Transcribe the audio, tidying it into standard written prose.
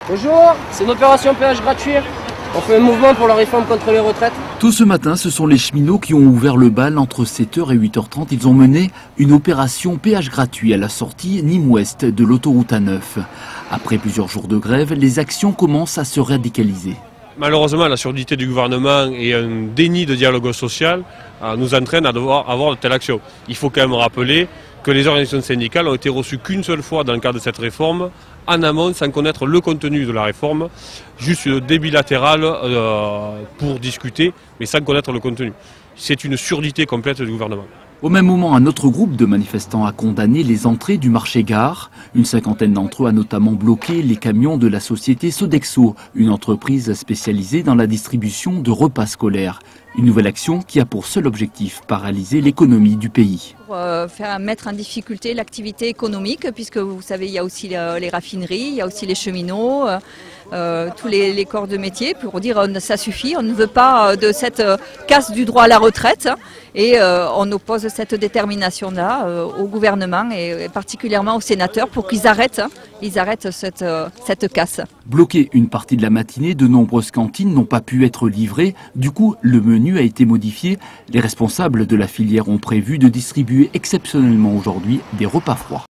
Bonjour, c'est une opération péage gratuit. On fait un mouvement pour la réforme contre les retraites. Tôt ce matin, ce sont les cheminots qui ont ouvert le bal entre 7h et 8h30. Ils ont mené une opération péage gratuit à la sortie Nîmes-Ouest de l'autoroute A9. Après plusieurs jours de grève, les actions commencent à se radicaliser. Malheureusement, la surdité du gouvernement et un déni de dialogue social nous entraînent à devoir avoir de telles actions. Il faut quand même rappeler que les organisations syndicales ont été reçues qu'une seule fois dans le cadre de cette réforme, en amont, sans connaître le contenu de la réforme, juste des bilatérales pour discuter, mais sans connaître le contenu. C'est une surdité complète du gouvernement. Au même moment, un autre groupe de manifestants a condamné les entrées du marché-gare. Une cinquantaine d'entre eux a notamment bloqué les camions de la société Sodexo, une entreprise spécialisée dans la distribution de repas scolaires. Une nouvelle action qui a pour seul objectif paralyser l'économie du pays. Pour mettre en difficulté l'activité économique, puisque vous savez, il y a aussi les raffineries, il y a aussi les cheminots, tous les corps de métier, pour dire ça suffit, on ne veut pas de cette casse du droit à la retraite, et on oppose cette détermination-là au gouvernement et particulièrement aux sénateurs pour qu'ils arrêtent, cette casse. Bloqué une partie de la matinée, de nombreuses cantines n'ont pas pu être livrées. Du coup, le menu a été modifié. Les responsables de la filière ont prévu de distribuer exceptionnellement aujourd'hui des repas froids.